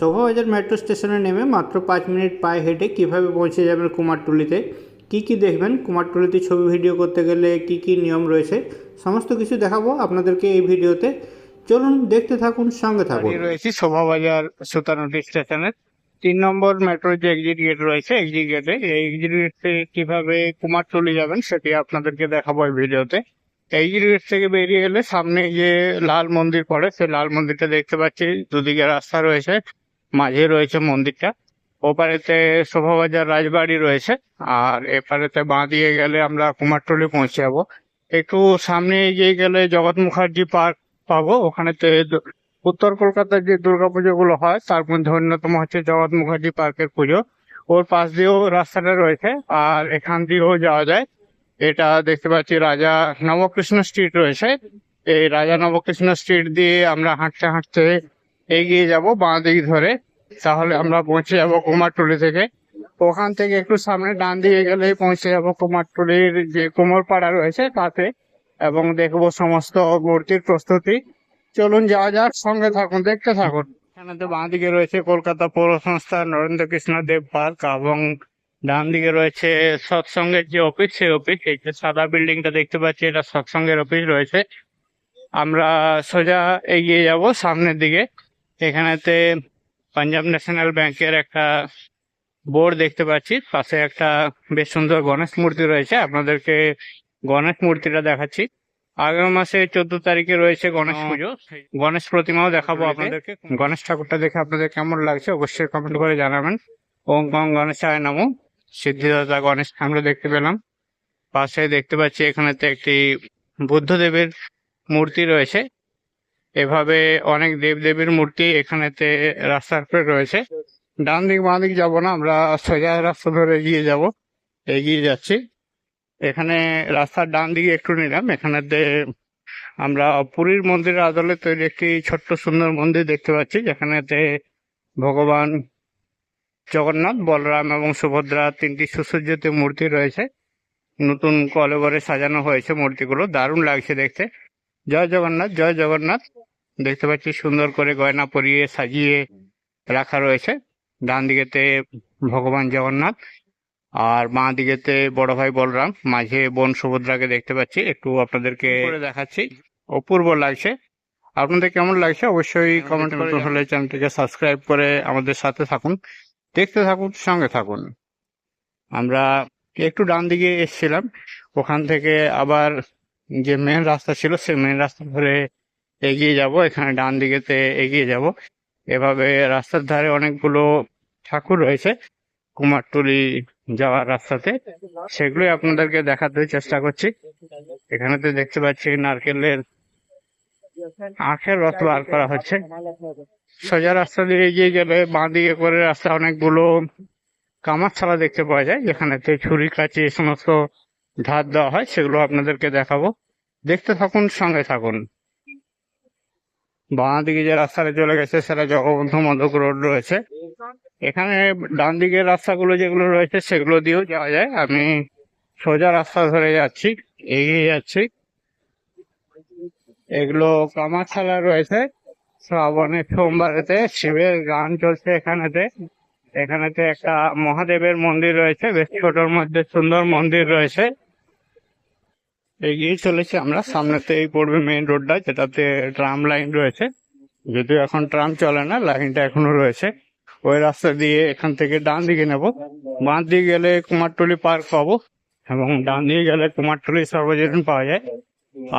Shobhabazar metro স্টেশনে নেমে মাত্র 5 মিনিট পায়ে হেঁটে কীভাবে পৌঁছে যাবেন কুমারটুলিতে, কি দেখবেন, কুমারটুলিতে ছবি ভিডিও করতে গেলে কি নিয়ম রয়েছে, সমস্ত কিছু দেখাবো আপনাদেরকে এই ভিডিওতে। চলুন দেখতে থাকুন, সঙ্গে থাকুন। রয়েছি শোভাবাজার সুতানুটি স্টেশনের 3 নম্বর মেট্রোর যে এক্সিট গেট রয়েছে, এক্সিট গেটে এই এক্সিট গেট থেকে কিভাবে কুমারটুলি যাবেন সেটি আপনাদেরকে দেখাবো এই ভিডিওতে। এক্সিট গেট থেকে বেরিয়ে এলে সামনে যে লাল মন্দির পড়ে, সেই লাল মন্দিরটা দেখতে পাচ্ছি। দুদিকে রাস্তা রয়েছে, মাঝে রয়েছে মন্দিরটা। ওপারেতে শোভাবাজার রাজবাড়ি রয়েছে, আর এপারেতে বাঁ দিয়ে গেলে আমরা কুমারটুলি পৌঁছে যাবো। একটু সামনে এগিয়ে গেলে জগৎ মুখার্জি পার্ক পাবো। ওখানেতে উত্তর কলকাতার যে দুর্গাপুজো গুলো হয় তার মধ্যে অন্যতম হচ্ছে জগৎ মুখার্জি পার্কের পুজো। ওর পাশ দিয়েও রাস্তাটা রয়েছে, আর এখান দিয়েও যাওয়া যায়। এটা দেখতে পাচ্ছি রাজা নবকৃষ্ণ স্ট্রিট রয়েছে। এই রাজা নবকৃষ্ণ স্ট্রিট দিয়ে আমরা হাঁটতে হাঁটতে এগিয়ে যাব বাঁ দিক ধরে, তাহলে আমরা পৌঁছে যাব কুমারটুলি থেকে। ওখান থেকে একটু সামনে ডান দিকে গেলেই পৌঁছে যাব কুমারটুলির যে কুমোরপাড়া রয়েছে তাতে, এবং দেখবো সমস্ত মূর্তির প্রস্তুতি। চলুন যাওয়া যাক, সঙ্গে থাকুন, দেখতে থাকুন। এখানে তো বাঁ দিকে রয়েছে কলকাতা পৌর সংস্থা নরেন্দ্র কৃষ্ণ দেব পার্ক, এবং ডান দিকে রয়েছে সৎসঙ্গের যে অফিস, সেই অফিস। এই যে সাদা বিল্ডিংটা দেখতে পাচ্ছি, এটা সৎসঙ্গের অফিস রয়েছে। আমরা সোজা এগিয়ে যাব সামনের দিকে। এখানেতে পাঞ্জাব ন্যাশনাল ব্যাংকের একটা বোর্ড দেখতে পাচ্ছি। পাশে একটা বেশ সুন্দর গণেশ মূর্তি রয়েছে, আপনাদেরকে গণেশ মূর্তিটা দেখাচ্ছি। আগামী মাসে 14 তারিখে রয়েছে গণেশ পুজো, গণেশ প্রতিমাও দেখাবো আপনাদেরকে। গণেশ ঠাকুরটা দেখে আপনাদের কেমন লাগছে অবশ্যই কমেন্ট করে জানাবেন। ওম গং গণেশায় নমঃ। সিদ্ধিদাতা গণেশ আমরা দেখতে পেলাম। পাশে দেখতে পাচ্ছি এখানেতে একটি বুদ্ধদেবের মূর্তি রয়েছে। এভাবে অনেক দেবদেবীর মূর্তি এখানেতে রাস্তার উপরে রয়েছে। ডান দিক বাঁ দিক যাবো না, আমরা সোজা রাস্তা ধরে এগিয়ে যাব। এগিয়ে যাচ্ছি। এখানে রাস্তার ডান দিকে একটু নিলাম, এখানেতে আমরা পুরীর মন্দিরের আদলে তৈরি একটি ছোট্ট সুন্দর মন্দির দেখতে পাচ্ছি, যেখানেতে ভগবান জগন্নাথ, বলরাম এবং সুভদ্রা তিনটি সুসজ্জিত মূর্তি রয়েছে। নতুন কলেবরে সাজানো হয়েছে মূর্তিগুলো, দারুণ লাগছে দেখতে। জয় জগন্নাথ, জয় জগন্নাথ। দেখতে পাচ্ছি সুন্দর করে গয়না পরিয়ে সাজিয়ে রাখা রয়েছে। ডান দিকেতে ভগবান জগন্নাথ, আর বাঁ দিকেতে বড় ভাই বলরাম, মাঝে বোন সুভদ্রাকে দেখতে পাচ্ছি। একটু আপনাদেরকে দেখাচ্ছি, অপূর্ব লাগছে। আপনাদের কেমন লাগছে অবশ্যই কমেন্ট করে হলে চ্যানেলটিকে সাবস্ক্রাইব করে আমাদের সাথে থাকুন, দেখতে থাকুন, সঙ্গে থাকুন। আমরা একটু ডান দিকে এসেছিলাম, ওখান থেকে আবার যে মেন রাস্তা ছিল সেই মেন রাস্তা ধরে এগিয়ে যাব। এখানে ডান দিকেতে এগিয়ে যাব। এভাবে রাস্তার ধারে অনেকগুলো ঠাকুর রয়েছে কুমারটুলি যাওয়ার রাস্তাতে, সেগুলোই আপনাদেরকে দেখাতে চেষ্টা করছি। এখানেতে দেখতে পাচ্ছি নারকেলের আখের রস বার করা হচ্ছে। সোজা রাস্তা দিয়ে এগিয়ে গেলে বাঁ দিকে করে রাস্তা অনেকগুলো কামারশালা দেখতে পাওয়া যায়, যেখানেতে ছুরি কাঁচি এই সমস্ত ধার দেওয়া হয়, সেগুলো আপনাদেরকে দেখাবো, দেখতে থাকুন, সঙ্গে থাকুন। বাঁ দিকে যে রাস্তাটা চলে গেছে সেটা জগবন্ধু মদক রোড রয়েছে। এখানে ডান দিকের রাস্তাগুলো যেগুলো রয়েছে সেগুলো দিয়েও যাওয়া যায়। আমি সোজা রাস্তা ধরে যাচ্ছি, এগিয়ে যাচ্ছি। এগুলো কামারশালা রয়েছে। শ্রাবণের সোমবারেতে শিবের গান চলছে এখানেতে। এখানেতে একটা মহাদেবের মন্দির রয়েছে, বেশ ছোটর মধ্যে সুন্দর মন্দির রয়েছে। এগিয়ে চলেছি আমরা, সামনেতেই পড়বে মেইন রোডটা, যেটাতে ট্রাম লাইন রয়েছে। যদিও এখন ট্রাম চলে না, লাইনটা এখনো রয়েছে। ওই রাস্তা দিয়ে এখান থেকে ডান দিকে নেব। বাঁ দিকে গেলে কুমারটুলি পার্ক পাবো, এবং ডান দিকে গেলে কুমারটুলি সর্বজনীন পাওয়া যায়।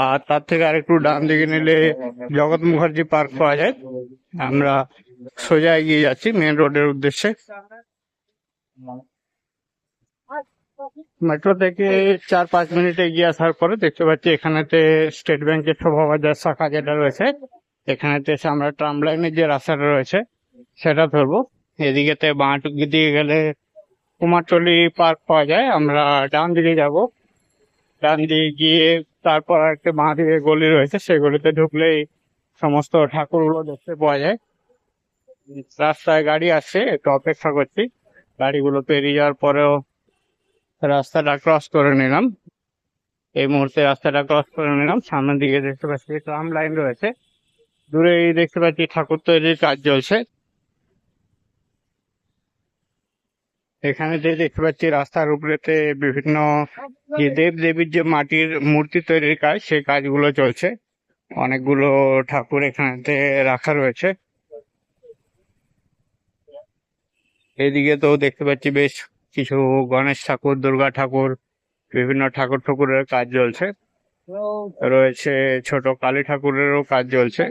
আর তার থেকে আরেকটু ডান দিকে নিলে জগৎ মুখার্জি পার্ক পাওয়া যায়। আমরা সোজা এগিয়ে যাচ্ছি মেন রোডের উদ্দেশ্যে। মেট্রো থেকে 4-5 মিনিট এগিয়ে আসার পরে দেখতে পাচ্ছি এখানেতে স্টেট ব্যাংকের শোভাবাজার শাখা যেটা রয়েছে, এখানেতে এসে আমরা ট্রাম লাইনের যে রাস্তাটা রয়েছে সেটা ধরবো। এদিকেতে বাঁ দিকে গেলে কুমারটুলি পার্ক পাওয়া যায়। আমরা ডান দিকে যাব, ডান দিকে গিয়ে তারপর একটা বাঁ দিকে গলি রয়েছে, সেই গলিতে ঢুকলেই সমস্ত ঠাকুরগুলো দেখতে পাওয়া যায়। রাস্তায় গাড়ি আসছে, একটু অপেক্ষা করছি। গাড়িগুলো পেরিয়ে যাওয়ার পরেও রাস্তাটা ক্রস করে নিলাম। এই মুহূর্তে রাস্তাটা ক্রস করে নিলাম। সামনের দিকে দেখতে পাচ্ছি ট্রাম লাইন রয়েছে, দূরেই দেখতে পাচ্ছি ঠাকুর তৈরির কাজ চলছে। এখানে যে দেখতে পাচ্ছি রাস্তার উপরেতে বিভিন্ন যে দেব দেবীর যে মাটির মূর্তি তৈরির কাজ, সেই কাজগুলো চলছে। অনেকগুলো ঠাকুর এখানেতে রাখা রয়েছে। এদিকে তো দেখতে পাচ্ছি বেশ কিছু গণেশ ঠাকুর, দুর্গা ঠাকুর, বিভিন্ন ঠাকুর ঠাকুরের কাজ চলছে। রয়েছে ছোট কালী ঠাকুরেরও কাজ চলছে।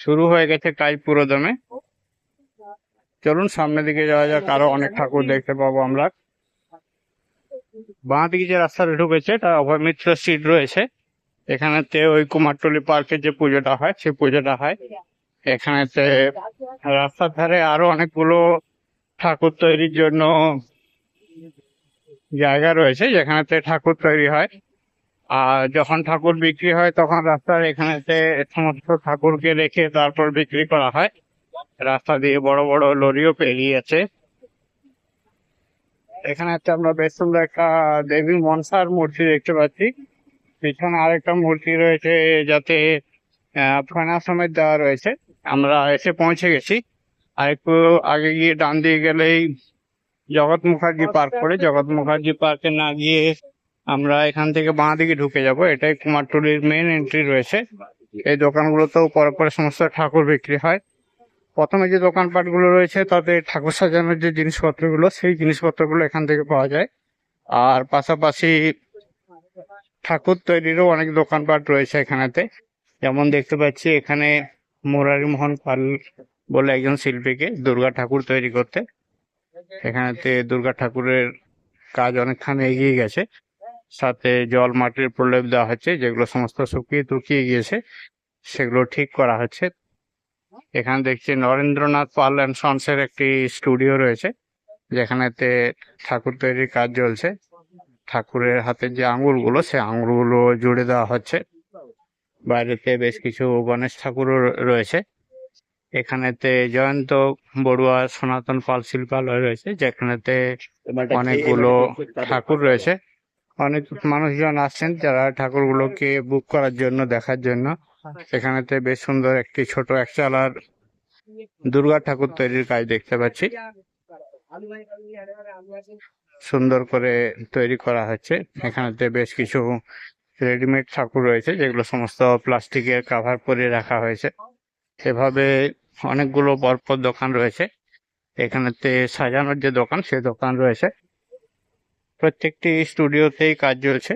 শুরু হয়ে গেছে কাজ পুরোদমে। চলুন সামনের দিকে যাওয়া যাক, আরো অনেক ঠাকুর দেখতে পাবো আমরা। বাঁ দিকে যে রাস্তাটা ঢুকেছে এটা অভয় মিত্র স্ট্রিট রয়েছে। এখানেতে ওই কুমারটুলি পার্কে যে পুজোটা হয় সেই পুজোটা হয় এখানেতে। রাস্তার ধারে আরো অনেকগুলো ঠাকুর তৈরির জন্য জায়গা রয়েছে, যেখানেতে ঠাকুর তৈরি হয়। আর যখন ঠাকুর বিক্রি হয় তখন রাস্তার এখানেতে সমস্ত ঠাকুরকে রেখে তারপর বিক্রি করা হয়। রাস্তা দিয়ে বড় বড় লরিও পেরিয়ে আছে। এখানে আমরা বেশ সুন্দর একটা দেবী মনসার মূর্তি দেখতে পাচ্ছি। পিছনে আরেকটা মূর্তি রয়েছে যাতে ফেনা সমেত দেওয়া রয়েছে। আমরা এসে পৌঁছে গেছি। আর একটু আগে গিয়ে ডান দিয়ে গেলেই জগৎ মুখার্জি পার্ক পড়ে। জগৎ মুখার্জি পার্কে না গিয়ে আমরা এখান থেকে বাঁ দিকে ঢুকে যাব। এটাই কুমারটুলির মেন এন্ট্রি রয়েছে। এই দোকানগুলোতেও পরে পরে সমস্ত ঠাকুর বিক্রি হয়। প্রথমে যে দোকানপাটগুলো রয়েছে তাতে ঠাকুর সাজানোর যে জিনিসপত্রগুলো, সেই জিনিসপত্রগুলো এখান থেকে পাওয়া যায়। আর পাশাপাশি ঠাকুর তৈরিরও অনেক দোকানপাট রয়েছে এখানেতে। যেমন দেখতে পাচ্ছি এখানে মুরারি মোহন পাল বলে একজন শিল্পীকে দুর্গা ঠাকুর তৈরি করতে। এখানেতে দুর্গা ঠাকুরের কাজ অনেকখানি এগিয়ে গেছে। সাথে জল মাটির প্রলেপ দেওয়া হচ্ছে, যেগুলো সমস্ত শুকিয়ে টুকিয়ে গিয়েছে সেগুলো ঠিক করা হচ্ছে। এখানে দেখছি নরেন্দ্রনাথ পাল অ্যান্ড সন্সের একটি স্টুডিও রয়েছে, যেখানেতে ঠাকুর তৈরির কাজ চলছে। ঠাকুরের হাতের যে আঙুলগুলো, সে আঙুলগুলো জুড়ে দেওয়া হচ্ছে। বাইরেতে বেশ কিছু গণেশ ঠাকুরও রয়েছে। এখানেতে জয়ন্ত বড়ুয়া সনাতন পাল শিল্পালয় রয়েছে, যেখানেতে অনেকগুলো ঠাকুর রয়েছে। অনেক মানুষজন আসছেন যারা ঠাকুরগুলোকে বুক করার জন্য, দেখার জন্য। এখানেতে বেশ সুন্দর একটি ছোট একচালার দুর্গা ঠাকুর তৈরির কাজ দেখতে পাচ্ছি। সুন্দর করে তৈরি করা হচ্ছে। এখানেতে বেশ কিছু রেডিমেড ঠাকুর রয়েছে, যেগুলো সমস্ত প্লাস্টিকের কাভার করে রাখা হয়েছে। এভাবে অনেকগুলো পরপর দোকান রয়েছে। এখানেতে সাজানোর যে দোকান, সে দোকান রয়েছে। প্রত্যেকটি স্টুডিওতেই কাজ চলছে।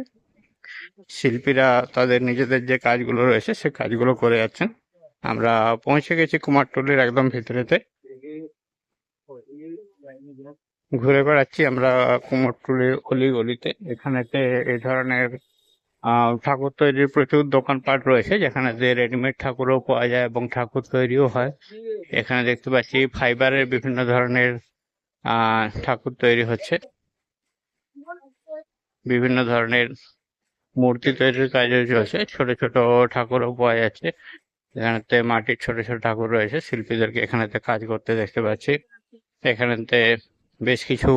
শিল্পীরা তাদের নিজেদের যে কাজগুলো রয়েছে সে কাজগুলো করে যাচ্ছেন। আমরা পৌঁছে গেছি কুমারটুলির একদম ভিতরেতে। ঘুরে বেড়াচ্ছি আমরা কুমারটুলির অলিগলিতে। এখানেতে এই ধরনের ঠাকুর তৈরির প্রচুর দোকানপাট রয়েছে, যেখানে রেডিমেড ঠাকুরও পাওয়া যায় এবং ঠাকুর তৈরিও হয়। এখানে দেখতে পাচ্ছি ফাইবারের বিভিন্ন ধরনের ঠাকুর তৈরি হচ্ছে। বিভিন্ন ধরনের মূর্তি তৈরির কাজও চলছে। ছোট ছোট ঠাকুরও পাওয়া যাচ্ছে। এখানেতে মাটির ছোট ছোট ঠাকুর রয়েছে। শিল্পীদেরকে এখানেতে কাজ করতে দেখতে পাচ্ছি। এখানেতে বেশ কিছু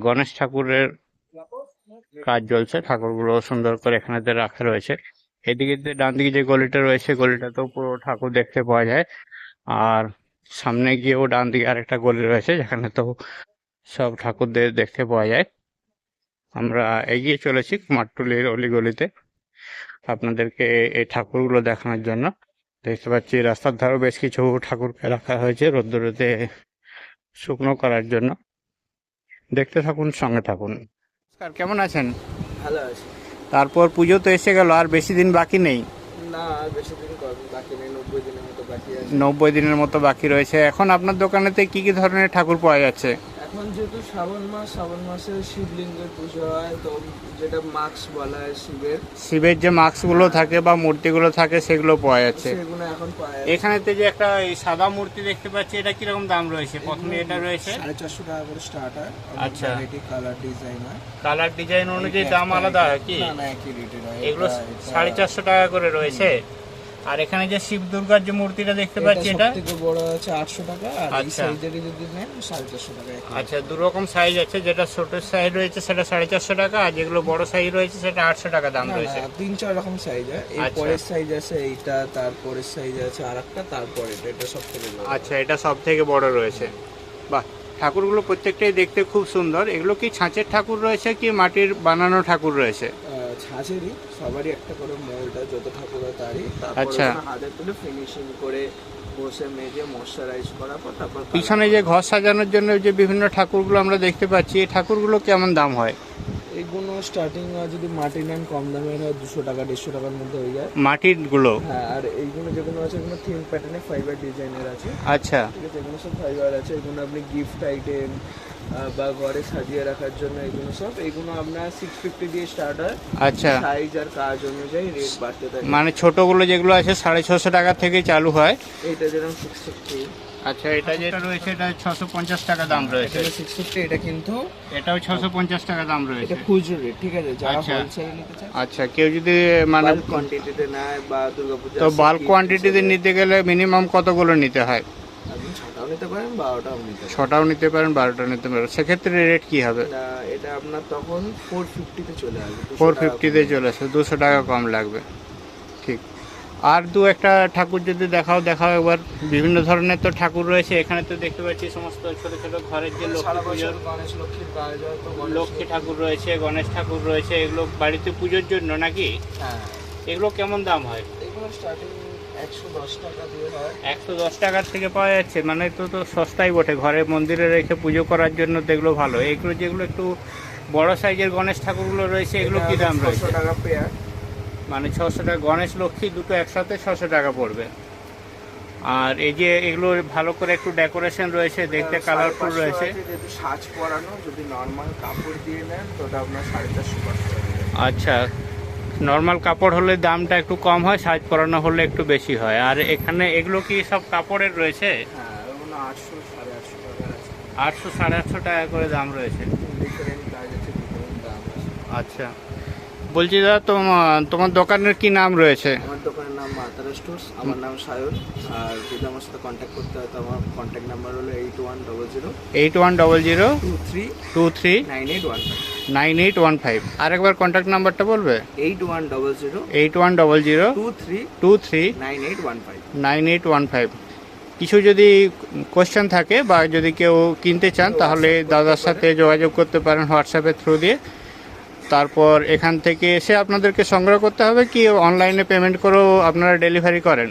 গণেশ ঠাকুরের কাজ চলছে। ঠাকুরগুলো সুন্দর করে এখানেতে রাখা রয়েছে। এদিকে ডান দিকে যে গলিটা রয়েছে, গলিটাতেও পুরো ঠাকুর দেখতে পাওয়া যায়। আর সামনে গিয়েও ডান দিকে আরেকটা গলি রয়েছে, যেখানে তো সব ঠাকুরদের দেখতে পাওয়া যায়। আমরা এগিয়ে চলেছি কুমারটুলির অলিগলিতে আপনাদেরকে এই ঠাকুরগুলো দেখানোর জন্য। দেখতে পাচ্ছি রাস্তার ধারেও বেশ কিছু ঠাকুরকে রাখা হয়েছে রোদ্দুরেতে শুকনো করার জন্য। দেখতে থাকুন, সঙ্গে থাকুন। কেমন আছেন? ভালো আছে। তারপর পুজো তো এসে গেল, আর বেশি দিন বাকি নেই। না, আর বেশি দিন বাকি নেই, 90 দিনের মতো বাকি আছে। 90 দিনের মতো বাকি রয়েছে। এখন আপনার দোকানেতে কি কি ধরনের ঠাকুর পাওয়া যাচ্ছে? এখন যেহেতু শ্রাবণ মাসে শিবলিঙ্গের পুজো হয়, তো যেটা মাস্ক বলা হয় শিবের যে মাস্কগুলো থাকে বা মূর্তিগুলো থাকে সেগুলো পাওয়া যাচ্ছে। সেগুলো এখন পাওয়া যায়। এখানেতে যে একটা এই সাদা মূর্তি দেখতে পাচ্ছি, এটা কিরকম দাম রয়েছে? প্রথমে এটা রয়েছে 450 টাকা করে স্টার্ট হয়। আচ্ছা, কালার ডিজাইন হয়। কালার ডিজাইন অনুযায়ী দাম আলাদা হয় কি? না, একই রেটে হয়। এগুলো 450 টাকা করে রয়েছে। আর এখানে যে শিব দুর্গার যে মূর্তিটা দেখতে পাচ্ছি, এটা সবথেকে বড় আছে 800 টাকা, আর এই আচ্ছা। সাইজেরই যদি নেন 450 টাকা। আচ্ছা, দু রকম সাইজ আছে। যেটা ছোট সাইজ রয়েছে সেটা 450 টাকা, আর যেগুলো বড় সাইজ রয়েছে সেটা 800 টাকা দাম রয়েছে। 3-4 রকম সাইজ হয়। এই আচ্ছা। পরের সাইজ আছে এইটা, তারপরের সাইজ আছে আরেকটা, তারপরে এটা সবথেকে বড়। আচ্ছা, এটা সব থেকে বড় রয়েছে। বাহ, ঠাকুরগুলো প্রত্যেকটাই দেখতে খুব সুন্দর। এগুলো কি ছাঁচের ঠাকুর রয়েছে কি মাটির বানানো ঠাকুর রয়েছে? ছাঁচেরই, সবারই একটা করে মোল্ডটা, যত ঠাকুর হয় তারই। তারপর আচ্ছা। হাতে তুলে ফিনিশিং করে বসে মেজে ময়শ্চারাইজ করার পর তারপর পিছনে যে ঘর সাজানোর জন্য যে বিভিন্ন ঠাকুরগুলো আমরা দেখতে পাচ্ছি, এই ঠাকুরগুলো কেমন দাম হয়? এইগুলো স্টার্টিং যদি মাটি নেন কম দামের হয় 200 টাকা 150 টাকার মধ্যে হয়ে যায়। মাটিরগুলো? হ্যাঁ, আর এইগুলো যেগুলো আছে এগুলো থিম প্যাটার্নে ফাইবার ডিজাইনের আছে। আচ্ছা ঠিক আছে, এগুলো সব ফাইবার আছে। এগুলো আপনি গিফট আইটেম বা ঘরে সাজিয়ে রাখার জন্য এগুলো সব। এগুলো আপনার 650 দিয়ে স্টার্ট হয়। আচ্ছা, সাইজ আর কাজ অনুযায়ী রেট বাড়তে থাকে। মানে ছোটগুলো যেগুলো আছে 650 টাকা থেকে চালু হয়। এইটা যেরকম 650, আচ্ছা, এটা যেটা রয়েছে এটা 650 টাকা দাম রয়েছে। এটা 650, এটা কিন্তু এটাও 650 টাকা দাম রয়েছে। এটা খুচরো রেট, ঠিক আছে। যারা আচ্ছা। হোলসেল নিতে চায়, আচ্ছা, কেউ যদি মানে বাল্ক কোয়ান্টিটিতে নেয় বা দুর্গাপূজা তো বাল্ক কোয়ান্টিটিতে নিতে গেলে মিনিমাম কতগুলো নিতে হয়? আপনি 6টাও নিতে পারেন 12টাও নিতে পারেন। 6টাও নিতে পারেন, 12টা নিতে পারেন। সেক্ষেত্রে রেট কি হবে? এটা আপনার তখন 450 তে চলে আসবে। 450-তে চলে আসে, 200 টাকা কম লাগবে। ঠিক। আর দু একটা ঠাকুর যদি দেখাও একবার। বিভিন্ন ধরনের তো ঠাকুর রয়েছে এখানে, তো দেখতে পাচ্ছি সমস্ত ছোট ছোট ঘরের যে লক্ষ্মী সারা পুজোর বছর গণেশ লক্ষ্মীর কাজ হয়, তো লক্ষ্মী ঠাকুর রয়েছে, গণেশ ঠাকুর রয়েছে, এগুলো বাড়িতে পুজোর জন্য নাকি? হ্যাঁ, এগুলো কেমন দাম হয়? এগুলো স্টার্টিং 110 টাকা দিয়ে হয়। 110 টাকার থেকে পাওয়া যাচ্ছে, মানে তো সস্তাই বটে। ঘরে মন্দিরে রেখে পুজো করার জন্য তো এগুলো ভালো। এগুলো যেগুলো একটু বড় সাইজের গণেশ ঠাকুরগুলো রয়েছে, এগুলো কি দাম রয়েছে? 600 টাকা পেয়ার। মানে 600 টাকা। গণেশ লক্ষ্মী দুটো একসাথে 600 টাকা পড়বে। আর এই যে এগুলো ভালো করে একটু ডেকোরেশন রয়েছে, দেখতে কালারফুল 550 রয়েছে। আছে, যেহেতু সাজ পরানো। যদি নর্মাল কাপড় দিয়ে নেন তো ওটা আপনার 450 টাকা। আচ্ছা, নর্মাল কাপড় হলে দামটা একটু কম হয়, সাজ করানো হলে একটু বেশি হয়। আর এখানে এগুলো কি সব কাপড়ের রয়েছে? হ্যাঁ, ওগুলো 800 850 টাকা আছে। 800 850 টাকা করে দাম রয়েছে। ডিফারেন্ট কাজ আছে, ডিফারেন্ট দাম আছে। আচ্ছা, বলছি দাদা, তোমার দোকানের কি নাম রয়েছে? আমার দোকানের নাম মা তারা স্টোর্স, আমার নাম সায়ন। আর যদি আমার সাথে কন্ট্যাক্ট করতে হয় তো আমার কন্ট্যাক্ট নাম্বার হলো 8100 8100 23 23 9815। 9815। আরেকবার কন্ট্যাক্ট নাম্বারটা বলবে? 8100 8100 23 23 9815। 9815। কিছু যদি কোশ্চেন থাকে বা যদি কেউ কিনতে চান তাহলে দাদার সাথে যোগাযোগ করতে পারেন হোয়াটসঅ্যাপের থ্রু দিয়ে। তারপর এখান থেকে এসে আপনাদেরকে সংগ্রহ করতে হবে কি অনলাইনে পেমেন্ট করেও আপনারা ডেলিভারি করেন?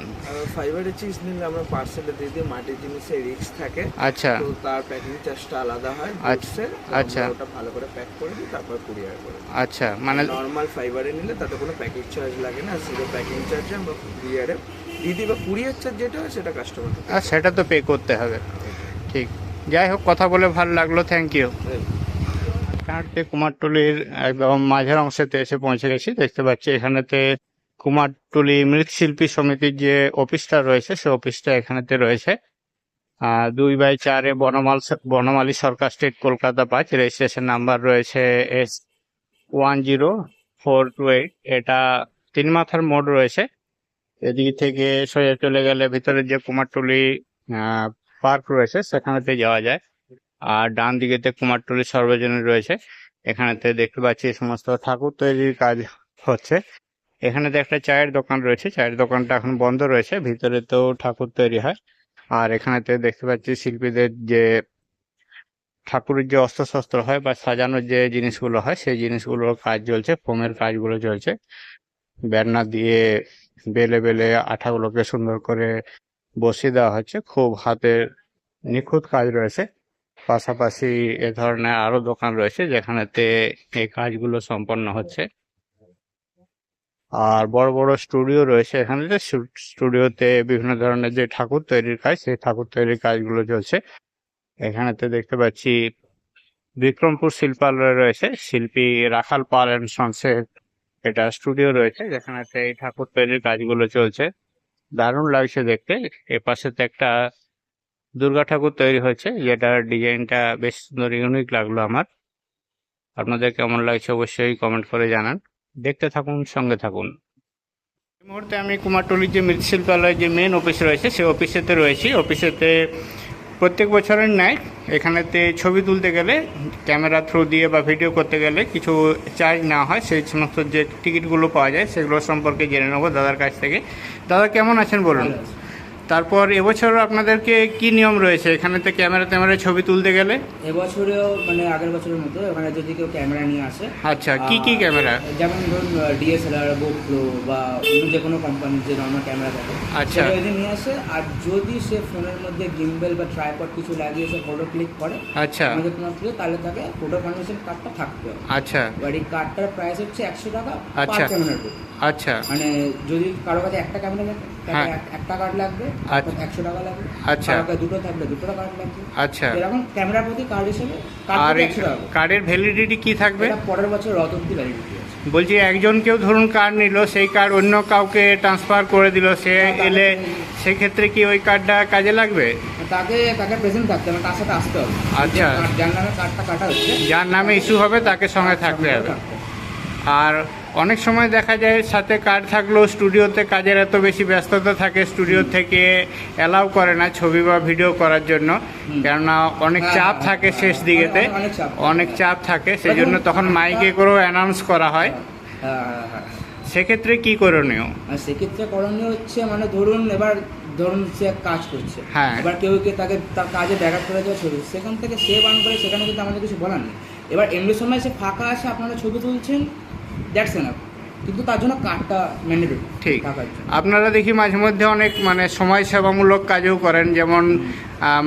ফাইবারের চিজ নিলে আমরা পার্সেলে দিয়ে দিই। মাটির জিনিসে রিস্ক থাকে, আচ্ছা তো তার প্যাকিং চার্জটা আলাদা হয়। আচ্ছা, আচ্ছা, আচ্ছা। ওটা ভালো করে প্যাক করে দিই, তারপর কুরিয়ার করে দিই। আচ্ছা, মানে নর্মাল ফাইবারে নিলে তাতে কোনো প্যাকিং চার্জ লাগে না। জিরো প্যাকিং চার্জে আমরা কুরিয়ারে দিদি, বা কুরিয়ার চার্জ যেটা হয় সেটা কাস্টমার। আর সেটা তো পে করতে হবে। ঠিক। যাই হোক, কথা বলে ভালো লাগলো, থ্যাংক ইউ। এখানে কুমারটুলির একদম মাঝের অংশেতে এসে পৌঁছে গেছি। দেখতে পাচ্ছি এখানেতে কুমারটুলি মৃৎশিল্পী সমিতির যে অফিসটা রয়েছে সেই অফিসটা এখানেতে রয়েছে। 2/4 বনমালী সরকার স্ট্রিট, কলকাতা 5। রেজিস্ট্রেশন নাম্বার রয়েছে S10428। এটা 3 মাথার মোড় রয়েছে। এদিক থেকে সোজা চলে গেলে ভিতরে যে কুমারটুলি পার্ক রয়েছে সেখানেতে যাওয়া যায়। আর ডান দিকেতে কুমারটুলি সর্বজনীন রয়েছে। এখানেতে দেখতে পাচ্ছি সমস্ত ঠাকুর তৈরির কাজ হচ্ছে। এখানেতে একটা চায়ের দোকান রয়েছে, চায়ের দোকানটা এখন বন্ধ রয়েছে। ভিতরে তো ঠাকুর তৈরি হয়। আর এখানেতে দেখতে পাচ্ছি শিল্পীদের যে ঠাকুরের যে অস্ত্রশস্ত্র হয় বা সাজানোর যে জিনিসগুলো হয় সেই জিনিসগুলোর কাজ চলছে, ফোমের কাজগুলো চলছে। ব্যানার দিয়ে বেলে বেলে আঠাগুলোকে সুন্দর করে বসিয়ে দেওয়া হচ্ছে। খুব হাতের নিখুঁত কাজ রয়েছে। পাশাপাশি এ ধরনের আরো দোকান রয়েছে যেখানেতে এই কাজগুলো সম্পন্ন হচ্ছে। আর বড় বড় স্টুডিও রয়েছে এখানে, স্টুডিওতে বিভিন্ন ধরনের যে ঠাকুর তৈরির কাজ সেই ঠাকুর তৈরির কাজগুলো চলছে। এখানেতে দেখতে পাচ্ছি বিক্রমপুর শিল্পালয় রয়েছে, শিল্পী রাখাল পাল অ্যান্ড সন্সের এটা স্টুডিও রয়েছে যেখানেতে এই ঠাকুর তৈরির কাজগুলো চলছে। দারুণ লাগছে দেখতে। এপাশেতে একটা দুর্গা ঠাকুর তৈরি হয়েছে যেটার ডিজাইনটা বেশ সুন্দর, ইউনিক লাগলো আমার। আপনাদের কেমন লাগছে অবশ্যই কমেন্ট করে জানান। দেখতে থাকুন, সঙ্গে থাকুন। এই মুহূর্তে আমি কুমারটুলির যে মৃৎশিল্পালয়ের যে মেন অফিস রয়েছে সেই অফিসেতে রয়েছি। অফিসেতে প্রত্যেক বছরের ন্যায় এখানেতে ছবি তুলতে গেলে ক্যামেরা থ্রু দিয়ে বা ভিডিও করতে গেলে কিছু চার্জ নেওয়া হয়। সেই সমস্ত যে টিকিটগুলো পাওয়া যায় সেগুলো সম্পর্কে জেনে নেবো দাদার কাছ থেকে। দাদা কেমন আছেন বলুন? তারপর এবছর আপনাদেরকে কি নিয়ম রয়েছে এখানেতে ক্যামেরায় ছবি তুলতে গেলে? এবছরেও মানে আগের বছরের মতো এখানে যদি কেউ ক্যামেরা নিয়ে আসে, আচ্ছা, কি ক্যামেরা? যেমন ধরুন ডিএসএলআর, গোপ্রো বা অন্য যে কোনো কোম্পানির যে নর্মাল ক্যামেরা থাকে, আচ্ছা। সেটা যদি নিয়ে আসে, আর যদি সে ফোনের মধ্যে গিম্বেল বা ট্রাইপড কিছু লাগিয়ে সে ফটো ক্লিক করে আচ্ছা আমাদের তোমার প্রিয়, তাহলে তাকে ফটো কনভার্সন কার্ডটা থাকতে হবে। আচ্ছা এবার এই কার্ডটার প্রাইস হচ্ছে 100 টাকা আচ্ছা। পার ক্যামেরার উপর। আচ্ছা মানে যদি কারো কাছে একটা ক্যামেরা থাকে হ্যাঁ। একটা কার্ড লাগবে, আচ্ছা। 100 টাকা লাগবে। আচ্ছা। কারো কাছে দুটো থাকলে 2টা কার্ড লাগবে। আচ্ছা। এরকম ক্যামেরার প্রতি কার্ড হিসেবে আর কার্ড 100 টাকা। কার্ডের ভ্যালিডিটি কি থাকবে? এটা পরের বছর রত অব্দি ভ্যালিডিটি আছে। বলছি একজন কেউ ধরুন কার্ড নিল, সেই কার্ড অন্য কাউকে ট্রান্সফার করে দিল, সে এলে সেক্ষেত্রে কি ওই কার্ডটা কাজে লাগবে? তাকে প্রেজেন্ট থাকতে হবে, তার সাথে আসতে হবে। আচ্ছা। যার নামে কার্ডটা কাটা হচ্ছে, যার নামে ইস্যু হবে তাকে সঙ্গে থাকতে হবে। আর অনেক সময় দেখা যায় সাথে কার্ড থাকলেও স্টুডিওতে কাজের এত বেশি ব্যস্ততা থাকে, স্টুডিও থেকে অ্যালাউ করে না ছবি বা ভিডিও করার জন্য, কেননা অনেক চাপ থাকে শেষ দিকেতে, অনেক চাপ থাকে, সেই জন্য তখন মাইকে করেও অ্যানাউন্স করা হয়। সেক্ষেত্রে কি করণীয়? আর সেক্ষেত্রে করণীয় হচ্ছে মানে ধরুন সে কাজ করছে, হ্যাঁ। এবার কেউ তাকে তার কাজে ব্যাঘাত করে দেওয়া ছবি, সেখান থেকে সে বান করে, সেখানে কিন্তু আমাদের কিছু বলার নেই। এবার এমনি সময় সে ফাঁকা আছে, আপনারা ছবি তুলছেন, দ্যাটস এনাফ, কিন্তু তার জন্য কার্ডটা ম্যান্ডেটরি। ঠিক। আপনারা দেখি মাঝে মধ্যে অনেক মানে সময় সেবামূলক কাজও করেন, যেমন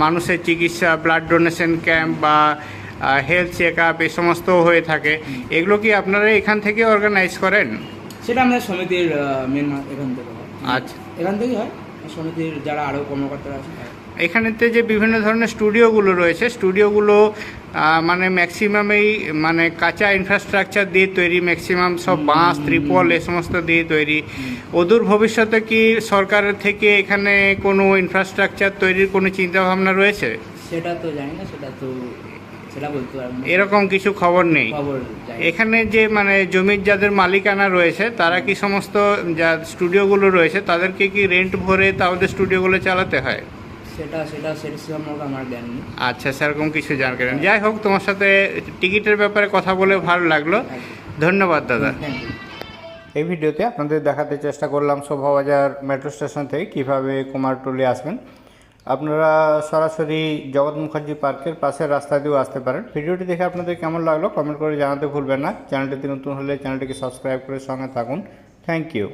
মানুষের চিকিৎসা, ব্লাড ডোনেশন ক্যাম্প বা হেলথ চেক আপ, এই সমস্ত হয়ে থাকে। এগুলো কি আপনারা এখান থেকে অর্গানাইজ করেন? সেটা আমাদের সমিতির মেন এখান থেকে হয়। আচ্ছা। এখান থেকেই হয়, সমিতির যারা আরও কর্মকর্তারা আছে। এখানেতে যে বিভিন্ন ধরনের স্টুডিওগুলো রয়েছে, স্টুডিওগুলো মানে ম্যাক্সিমামেই মানে কাঁচা ইনফ্রাস্ট্রাকচার দিয়ে তৈরি, ম্যাক্সিমাম সব বাঁশ, ত্রিপল এ সমস্ত দিয়ে তৈরি। অদূর ভবিষ্যতে কি সরকারের থেকে এখানে কোনো ইনফ্রাস্ট্রাকচার তৈরির কোনো চিন্তাভাবনা রয়েছে? সেটা তো জানি না, সেটা বলতে পারবো না। এরকম কিছু খবর নেই। জানি। এখানে যে মানে জমির যাদের মালিকানা রয়েছে, তারা কি সমস্ত যা স্টুডিওগুলো রয়েছে তাদেরকে কি রেন্ট ভরে তাদের স্টুডিওগুলো চালাতে হয়? সেটা সম্পর্কে আমার জ্ঞান নেই। আচ্ছা, সেরকম কিছু জানকারি নেই। যাই হোক, তোমার সাথে টিকিটের ব্যাপারে কথা বলে ভালো লাগলো। ধন্যবাদ দাদা। Thank you. এই ভিডিওতে আপনাদের দেখাতে চেষ্টা করলাম শোভাবাজার মেট্রো স্টেশন থেকে কিভাবে কুমারটুলি আসবেন। আপনারা সরাসরি জগৎ মুখার্জি পার্কের পাশের রাস্তা দিয়েও আসতে পারেন। ভিডিওটি দেখে আপনাদের কেমন লাগলো কমেন্ট করে জানাতে ভুলবেন না। চ্যানেলটিতে নতুন হলে চ্যানেলটিকে সাবস্ক্রাইব করে সঙ্গে থাকুন। Thank you.